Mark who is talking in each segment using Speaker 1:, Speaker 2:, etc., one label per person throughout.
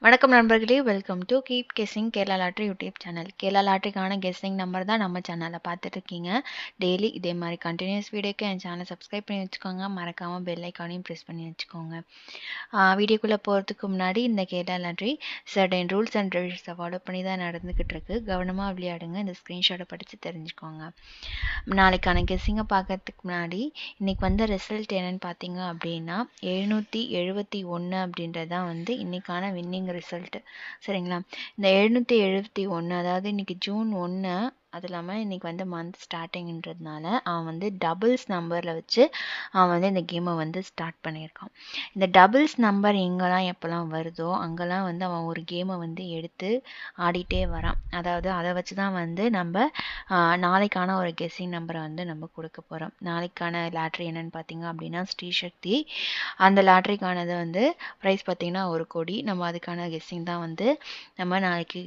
Speaker 1: வணக்கம் நண்பர்களே, welcome to keep guessing Kerala lottery YouTube channel. Kerala லாட்ரிக்கான கெஸ்ஸிங் நம்பர் தான் நம்ம சேனலில் பார்த்துட்டு இருக்கீங்க. டெய்லி இதே மாதிரி கண்டினியூஸ் வீடியோக்கு என் சேனலை சப்ஸ்கிரைப் பண்ணி வச்சுக்கோங்க. மறக்காமல் பெல் ஐக்கானையும் ப்ரெஸ் பண்ணி வச்சுக்கோங்க. வீடியோக்குள்ளே போகிறதுக்கு முன்னாடி இந்த Kerala lottery certain rules and ரெகுலேஷன்ஸை ஃபாலோ பண்ணி தான் நடந்துக்கிட்டு இருக்கு. கவனமாக விளையாடுங்க. இந்த ஸ்க்ரீன்ஷாட்டை படித்து தெரிஞ்சுக்கோங்க. நாளைக்கான கெஸ்ஸிங்கை பார்க்கறதுக்கு முன்னாடி இன்னைக்கு வந்த ரிசல்ட் என்னன்னு பார்த்தீங்க அப்படின்னா 771 அப்படின்றது தான் இன்னைக்கான வின்னிங் ரிசல்ட். சரிங்களா? இந்த 771, அதாவது இன்னைக்கு ஜூன் 1, அது இல்லாமல் இன்னைக்கு மந்த் ஸ்டார்டிங்ன்றதுனால அவன் டபுள்ஸ் நம்பரில் வச்சு அவன் இந்த கேமை ஸ்டார்ட் பண்ணியிருக்கான். இந்த டபுள்ஸ் நம்பர் எங்கெல்லாம் எப்போல்லாம் வருதோ அங்கெல்லாம் அவன் ஒரு கேமை எடுத்து ஆடிட்டே வரான். அதாவது அதை வச்சு தான் நம்ம நாளைக்கான ஒரு கெஸ்ஸிங் நம்பரை நம்ம கொடுக்க போகிறோம். நாளைக்கான லாட்ரி என்னன்னு பார்த்தீங்க அப்படின்னா ஸ்ரீசக்தி. அந்த லாட்ரிக்கானது ப்ரைஸ் பார்த்தீங்கன்னா 1 கோடி. நம்ம அதுக்கான கெஸ்ஸிங் தான் நம்ம நாளைக்கு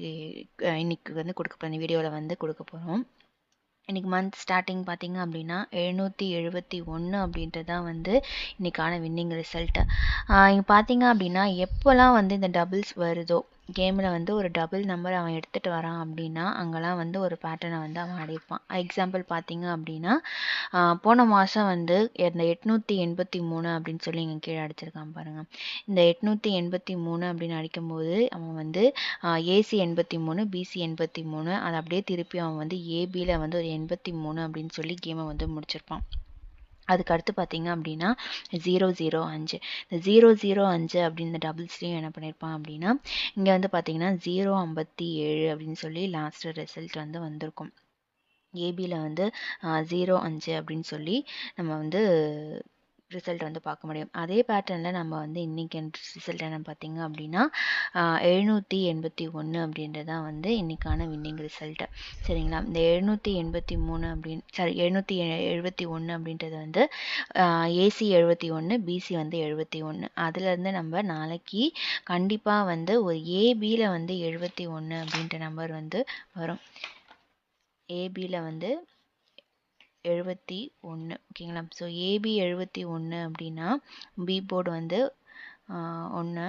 Speaker 1: இன்னைக்கு கொடுக்க போகிறோம். இந்த வீடியோவில் கொடுக்க போகிறோம். இன்னைக்கு மந்த் ஸ்டார்டிங் பார்த்தீங்க அப்படின்னா 771 அப்படின்றது தான் இன்னைக்கான வின்னிங் ரிசல்ட்டு. இங்கே பார்த்தீங்க அப்படின்னா எப்போல்லாம் இந்த டபுள்ஸ் வருதோ கேமில் ஒரு டபுள் நம்பர் அவன் எடுத்துகிட்டு வரான் அப்படின்னா அங்கெல்லாம் ஒரு பேட்டர்னை அவன் அடிப்பான். எக்ஸாம்பிள் பார்த்தீங்க அப்படின்னா போன மாதம் இந்த 883 அப்படின்னு சொல்லி இங்கே கீழே அடிச்சிருக்கான் பாருங்கள். இந்த 883 அப்படின்னு அடிக்கும்போது அவன் ஏசி 83, பிசி 83, அதை அப்படியே திருப்பி அவன் ஏபியில் ஒரு 83 அப்படின்னு சொல்லி கேமை முடிச்சிருப்பான். அதுக்கு அடுத்து பார்த்தீங்க அப்படின்னா 005, இந்த 005 அப்படின்னு டபுள்ஸ்லேயும் என்ன பண்ணியிருப்பான் அப்படின்னா இங்கே பார்த்தீங்கன்னா 057 அப்படின்னு சொல்லி லாஸ்ட் ரிசல்ட் வந்திருக்கும். ஏபியில் 05 அப்படின்னு சொல்லி நம்ம ரிசல்ட் பார்க்க முடியும். அதே பேட்டர்னில் நம்ம இன்னைக்கு ரிசல்ட் என்ன பார்த்தீங்க அப்படின்னா 781 அப்படின்றது தான் இன்னைக்கான வின்னிங் ரிசல்ட்டு. சரிங்களா? இந்த 783 அப்படின்னு 771 அப்படின்றது ஏசி 71, பிசி 71. அதுலேருந்து நம்ம நாளைக்கு கண்டிப்பாக ஒரு ஏபியில் 71 அப்படின்ற நம்பர் வரும். ஏபியில் 71. ஓகேங்களா? ஸோ ஏபி 71 அப்படின்னா பி போர்டு 1,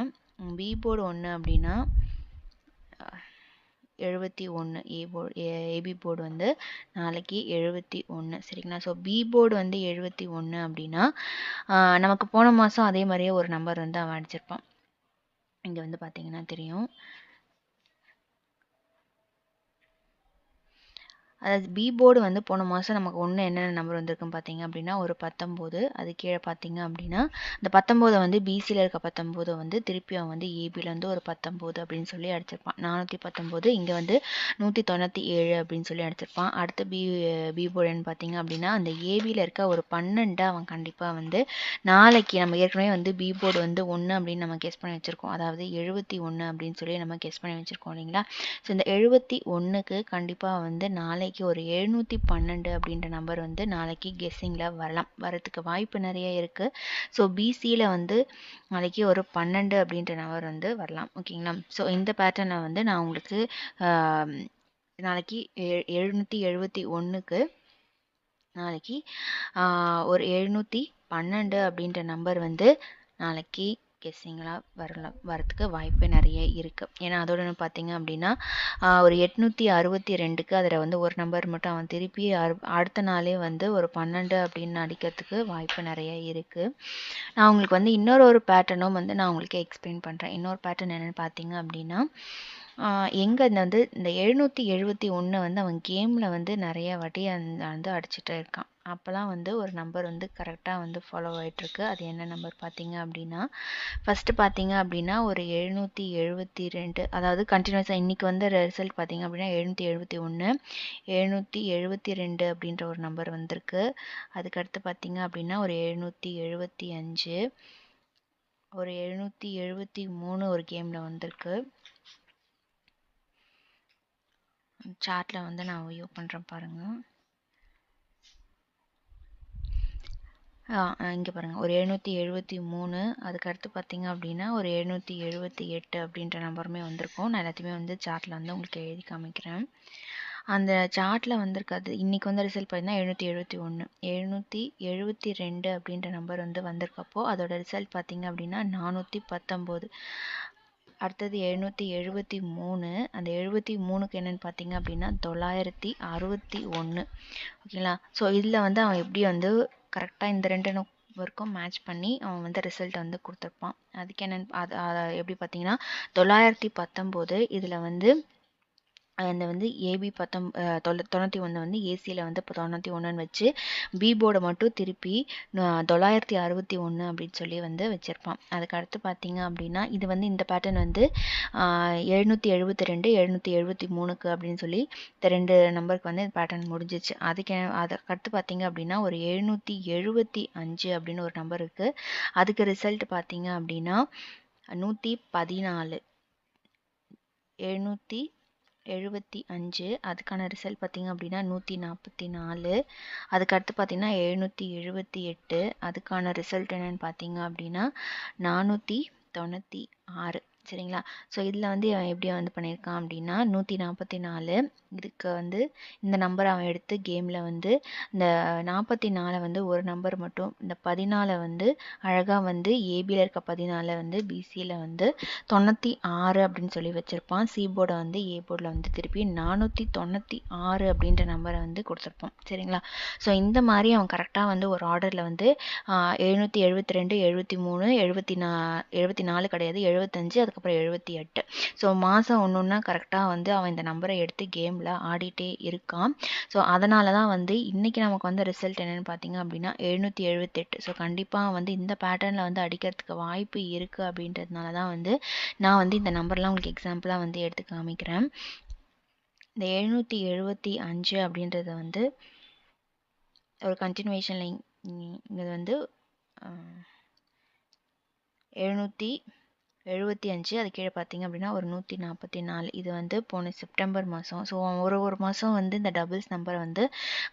Speaker 1: பி போர்டு 1 அப்படின்னா 71, ஏபி போர்டு நாளைக்கு 71. சரிங்களா? ஸோ பி போர்டு 71 அப்படின்னா நமக்கு போன மாதம் அதே மாதிரியே ஒரு நம்பர் அவன் அடிச்சிருப்பான். இங்கே பார்த்தீங்கன்னா தெரியும். அதாவது பி போர்டு போன மாதம் நமக்கு என்னென்ன நம்பர் வந்திருக்குன்னு பார்த்தீங்க அப்படின்னா ஒரு 19. அது கீழே பார்த்தீங்க அப்படின்னா அந்த 19 பிசியில் இருக்க 19 திருப்பி அவன் ஏபியில் ஒரு 19 அப்படின்னு சொல்லி அடிச்சிருப்பான். 419. இங்கே 197 அப்படின்னு சொல்லி அடிச்சிருப்பான். அடுத்து பி போர்டுன்னு பார்த்தீங்க அப்படின்னா அந்த ஏபியில் இருக்க ஒரு 12 அவன் கண்டிப்பாக நாளைக்கு நம்ம ஏற்கனவே பி போர்டு 1 அப்படின்னு நம்ம கெஸ் பண்ணி வச்சுருக்கோம். அதாவது 71 அப்படின்னு சொல்லி நம்ம கெஸ் பண்ணி வச்சுருக்கோம் இல்லைங்களா? ஸோ இந்த 71க்கு கண்டிப்பாக நாளைக்கு ஒரு 712 அப்படின்ற நம்பர் நாளைக்கு கெஸ்ஸிங்கில் வரத்துக்கு வாய்ப்பு நிறைய இருக்குது. ஸோ பிசியில் நாளைக்கு ஒரு 12 அப்படின்ற நம்பர் வரலாம். ஓகேங்களா? ஸோ இந்த பேட்டர்னை நான் உங்களுக்கு நாளைக்கு 771க்கு நாளைக்கு ஒரு 712 அப்படின்ற நம்பர் நாளைக்கு கெஸ்ஸிங்கெலாம் வரத்துக்கு வாய்ப்பு நிறைய இருக்குது. ஏன்னா அதோட பார்த்தீங்க அப்படின்னா ஒரு 862க்கு அதில் ஒரு நம்பர் மட்டும் அவன் திருப்பி அடுத்த நாளே ஒரு 12 அப்படின்னு அடிக்கிறதுக்கு வாய்ப்பு நிறைய இருக்குது. நான் உங்களுக்கு இன்னொரு பேட்டர்னும் நான் உங்களுக்கு எக்ஸ்பிளைன் பண்ணுறேன். இன்னொரு பேட்டர்ன் என்னென்னு பார்த்தீங்க அப்படின்னா எங்கே இந்த 771 அவன் கேமில் நிறைய வாட்டி அடிச்சுட்டே இருக்கான். அப்போல்லாம் ஒரு நம்பர் கரெக்டாக ஃபாலோ ஆகிட்டுருக்கு. அது என்ன நம்பர் பார்த்தீங்க அப்படின்னா ஃபஸ்ட்டு பார்த்தீங்க அப்படின்னா ஒரு 772, அதாவது கண்டினியூஸாக இன்றைக்கி ரிசல்ட் பார்த்தீங்க அப்படின்னா 771, 772 அப்படின்ற ஒரு நம்பர் வந்திருக்கு. அதுக்கடுத்து பார்த்தீங்க அப்படின்னா ஒரு 775, ஒரு 773 ஒரு கேமில் வந்திருக்கு. சார்ட்டில் நான் வியூ பண்ணுறேன் பாருங்கள். இங்கே பாருங்கள் ஒரு 773. அதுக்கடுத்து பார்த்தீங்க அப்படின்னா ஒரு 778 அப்படின்ற நம்பருமே வந்திருக்கும். நான் எல்லாத்தையுமே சார்ட்டில் உங்களுக்கு எழுதி காமிக்கிறேன். அந்த சார்ட்டில் வந்திருக்காது. இன்றைக்கி ரிசல்ட் பார்த்தீங்கன்னா 771, 772 அப்படின்ற நம்பர் வந்திருக்கப்போ அதோட ரிசல்ட் பார்த்தீங்க அப்படின்னா 419. அடுத்தது 773. அந்த 73க்கு என்னன்னு பார்த்தீங்க அப்படின்னா 961. ஓகேங்களா? ஸோ இதில் வந்து அவன் எப்படி வந்து கரெக்டாக இந்த 2 நம்பருக்கும் மேட்ச் பண்ணி அவன் வந்து ரிசல்ட் வந்து கொடுத்துருப்பான். அதுக்கு என்னன்னு அது எப்படி பார்த்தீங்கன்னா 919. இதில் வந்து அந்த வந்து ஏபி 91 வந்து ஏசியில் வந்து இப்போ 91ன்னு வச்சு பி போர்டை மட்டும் திருப்பி 961 அப்படின்னு சொல்லி வந்து வச்சுருப்பான். அதுக்கு அடுத்து பார்த்தீங்க அப்படின்னா இது வந்து இந்த பேட்டர்ன் வந்து 772 773க்கு அப்படின்னு சொல்லி இந்த 2 நம்பருக்கு வந்து பேட்டர்ன் முடிஞ்சிச்சு. அதுக்கு அடுத்து பார்த்தீங்க அப்படின்னா ஒரு 775 அப்படின்னு ஒரு நம்பர் இருக்குது. அதுக்கு ரிசல்ட் பார்த்தீங்க அப்படின்னா 114. 775 அதுக்கான ரிசல்ட் பார்த்தீங்க அப்படின்னா 144. அதுக்கு அடுத்து பார்த்தீங்கன்னா 778 அதுக்கான ரிசல்ட் என்னன்னு பார்த்தீங்க அப்படின்னா 496. சரிங்களா? ஸோ இதில் வந்து அவன் எப்படி வந்து பண்ணியிருக்கான் அப்படின்னா 144 இதுக்கு வந்து இந்த நம்பரை அவன் எடுத்து கேமில் வந்து இந்த 44 வந்து ஒரு நம்பர் மட்டும் இந்த 14 வந்து அழகாக வந்து ஏபியில் இருக்க 14 வந்து பிசியில் வந்து 96 அப்படின்னு சொல்லி வச்சுருப்பான். சி போர்டை வந்து ஏ போர்டில் வந்து திருப்பி 496 அப்படின்ற நம்பரை வந்து கொடுத்துருப்பான். சரிங்களா? ஸோ இந்த மாதிரி அவன் கரெக்டாக வந்து ஒரு ஆர்டரில் வந்து 772 73 74 கிடையாது 75 அதுக்கப்புறம் 78. ஸோ மாதம் ஒன்று ஒன்றா கரெக்டாக வந்து அவன் இந்த நம்பரை எடுத்து கேமில் ஆடிட்டே இருக்கான். ஸோ அதனால தான் வந்து இன்றைக்கி நமக்கு வந்து ரிசல்ட் என்னென்னு பார்த்தீங்க அப்படின்னா 778. ஸோ கண்டிப்பாக வந்து இந்த பேட்டர்னில் வந்து அடிக்கிறதுக்கு வாய்ப்பு இருக்குது அப்படின்றதுனால தான் வந்து நான் வந்து இந்த நம்பர்லாம் உங்களுக்கு எக்ஸாம்பிளாக வந்து எடுத்து காமிக்கிறேன். இந்த 775 அப்படின்றத வந்து ஒரு கண்டினியூவேஷன் லைன் இது வந்து 775 அது கீழே பார்த்தீங்க அப்படின்னா ஒரு 144. இது வந்து போன செப்டம்பர் மாதம். ஸோ ஒரு மாதம் வந்து இந்த டபுள்ஸ் நம்பரை வந்து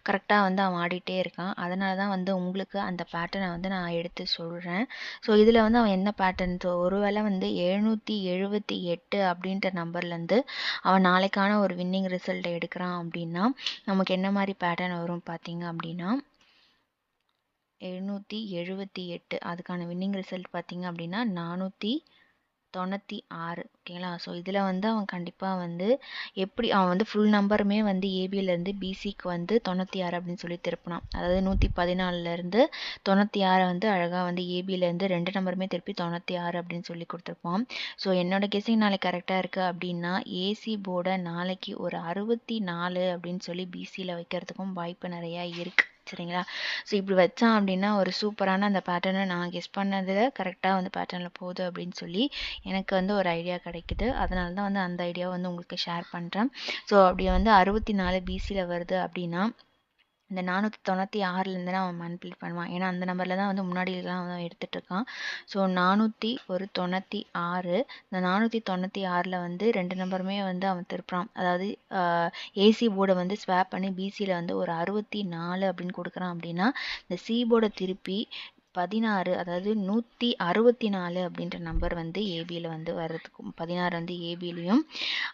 Speaker 1: கரெக்டாக வந்து அவன் ஆடிட்டே இருக்கான். அதனால தான் வந்து உங்களுக்கு அந்த பேட்டர்னை வந்து நான் எடுத்து சொல்கிறேன். ஸோ இதில் வந்து அவன் என்ன பேட்டர்ன் ஒருவேளை வந்து 778 அப்படின்ற நம்பர்லேருந்து அவன் நாளைக்கான ஒரு வின்னிங் ரிசல்ட்டை எடுக்கிறான் அப்படின்னா நமக்கு என்ன மாதிரி பேட்டர்ன் வரும் பார்த்தீங்க அப்படின்னா 778 அதுக்கான வின்னிங் ரிசல்ட் பார்த்தீங்க அப்படின்னா 496. ஓகேங்களா? ஸோ இதில் வந்து அவன் கண்டிப்பாக வந்து எப்படி அவன் வந்து ஃபுல் நம்பருமே வந்து ஏபியிலேருந்து பிசிக்கு வந்து 96 அப்படின்னு சொல்லி திருப்பினான். அதாவது 114லேருந்து 96 வந்து அழகாக வந்து ஏபியிலேருந்து 2 நம்பருமே திருப்பி 96 அப்படின்னு சொல்லி கொடுத்துருப்பான். ஸோ என்னோட கெஸிங் நாளைக்கு கரெக்டாக இருக்குது அப்படின்னா ஏசி போர்டை நாளைக்கு ஒரு 64 அப்படின்னு சொல்லி பிசியில் வைக்கிறதுக்கும் வாய்ப்பு நிறையா இருக்குது. சரிங்களா? ஸோ இப்படி வச்சான் அப்படின்னா ஒரு சூப்பரான அந்த பேட்டர்னை நான் கெஸ் பண்ணதில் கரெக்டாக வந்து பேட்டர்னில் போகுது அப்படின்னு சொல்லி எனக்கு வந்து ஒரு ஐடியா கிடைக்குது. அதனால தான் வந்து அந்த ஐடியாவை வந்து உங்களுக்கு ஷேர் பண்ணுறேன். ஸோ அப்படி வந்து 64 பிசியில் வருது அப்படின்னா இந்த 496லேருந்து அவன் மல்டிப்ளை பண்ணுவான். ஏன்னா அந்த நம்பரில் தான் வந்து முன்னாடிலாம் அவன் எடுத்துகிட்டு இருக்கான். ஸோ 496 இந்த 496ல் வந்து 2 நம்பருமே வந்து அவன் திருப்புறான். அதாவது ஏசி போர்டை வந்து ஸ்வாப் பண்ணி பிசியில் வந்து ஒரு 64 அப்படின்னு கொடுக்குறான் அப்படின்னா இந்த சி போர்டை திருப்பி 16 அதாவது 164 அப்படின்ற நம்பர் வந்து ஏபியில் வந்து வர்றதுக்கும் 16 வந்து ஏபிலையும்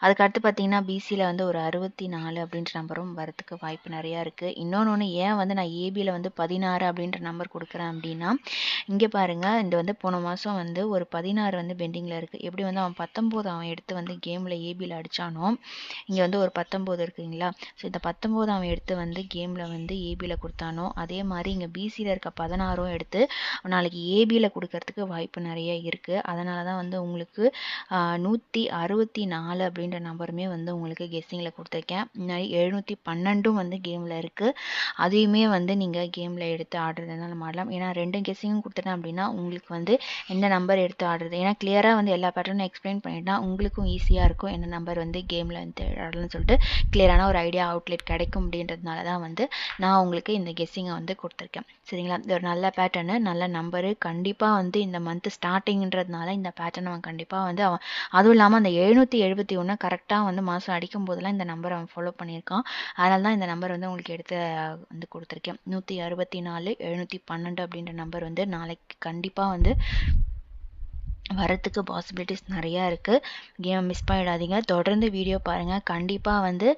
Speaker 1: அதுக்கடுத்து பார்த்தீங்கன்னா பிசியில் வந்து ஒரு 64 அப்படின்ற நம்பரும் வரதுக்கு வாய்ப்பு நிறையா இருக்குது. இன்னொன்று ஏன் வந்து நான் ஏபியில் வந்து 16 அப்படின்ற நம்பர் கொடுக்குறேன் அப்படின்னா இங்கே பாருங்கள் இந்த வந்து போன மாதம் வந்து ஒரு 16 வந்து பெண்டிங்கில் இருக்குது. எப்படி வந்து அவன் 19 அவன் எடுத்து வந்து கேமில் ஏபியில் அடித்தானோ இங்கே வந்து ஒரு 19 இருக்குங்களா? ஸோ இந்த 19 அவன் எடுத்து வந்து கேமில் வந்து ஏபியில் கொடுத்தானோ அதே மாதிரி இங்கே பிசியில் இருக்க 16ம் எடுத்து நாளைக்கு ஏபியில் கொடுக்கறதுக்கு வாய்ப்பு நிறைய இருக்குது. அதனால தான் வந்து உங்களுக்கு 164 அப்படின்ற நம்பருமே வந்து உங்களுக்கு கெஸ்ஸிங்கில் கொடுத்துருக்கேன். முன்னாடி 712 வந்து கேமில் இருக்குது. அதையுமே வந்து நீங்கள் கேமில் எடுத்து ஆடுறதுனால மாடலாம். ஏன்னா 2 கெஸ்ஸிங்கும் கொடுத்துட்டேன் அப்படின்னா உங்களுக்கு வந்து எந்த நம்பர் எடுத்து ஆடுறது ஏன்னா கிளியராக வந்து எல்லா பேட்டர்னும் எக்ஸ்பிளைன் பண்ணிட்டா உங்களுக்கும் ஈஸியாக இருக்கும் என்ன நம்பர் வந்து கேமில் வந்து ஆடலாம்னு சொல்லிட்டு கிளியரான ஒரு ஐடியா அவுட்லெட் கிடைக்கும் அப்படின்றதுனால தான் வந்து நான் உங்களுக்கு இந்த கெஸ்ஸிங்கை வந்து கொடுத்துருக்கேன். சரிங்களா? இது ஒரு நல்ல பேட்டர்னு நல்ல நம்பரு கண்டிப்பாக வந்து இந்த மந்த் ஸ்டார்டிங்கிறதுனால இந்த பேட்டர்ன் அவன் கண்டிப்பாக வந்து அவன் அதுவும் இல்லாமல் அந்த 771 கரெக்டாக வந்து மாதம் அடிக்கும் போதெல்லாம் இந்த நம்பர் அவன் ஃபாலோ பண்ணியிருக்கான். அதனால தான் இந்த நம்பர் வந்து உங்களுக்கு எடுத்து வந்து கொடுத்துருக்கேன். 164 712 அப்படின்ற நம்பர் வந்து நாளைக்கு கண்டிப்பாக வந்து வரத்துக்கு பாசிபிலிட்டிஸ் நிறையா இருக்குது. கேமை மிஸ் பண்ணிடாதீங்க. தொடர்ந்து வீடியோ பாருங்கள். கண்டிப்பாக வந்து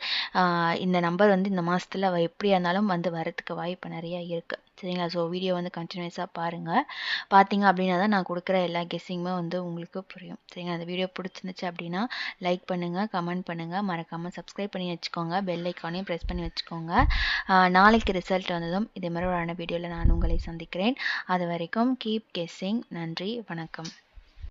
Speaker 1: இந்த நம்பர் வந்து இந்த மாதத்தில் எப்படியா இருந்தாலும் வந்து வரத்துக்கு வாய்ப்பு நிறையா இருக்குது. சரிங்களா? ஸோ வீடியோ வந்து கண்டினியூஸாக பாருங்கள். பார்த்தீங்க அப்படின்னா தான் நான் கொடுக்குற எல்லா கெஸ்ஸிங்குமே வந்து உங்களுக்கு புரியும். சரிங்களா? அந்த வீடியோ பிடிச்சிருந்துச்சு அப்படின்னா லைக் பண்ணுங்கள், கமெண்ட் பண்ணுங்கள், மறக்காமல் சப்ஸ்கிரைப் பண்ணி வச்சுக்கோங்க, பெல் ஐக்கானையும் ப்ரெஸ் பண்ணி வச்சுக்கோங்க. நாளைக்கு ரிசல்ட் வந்ததும் இதே மாதிரி ஒரு வீடியோவில் நான் உங்களை சந்திக்கிறேன். அது வரைக்கும் கீப் கெஸ்ஸிங். நன்றி, வணக்கம்.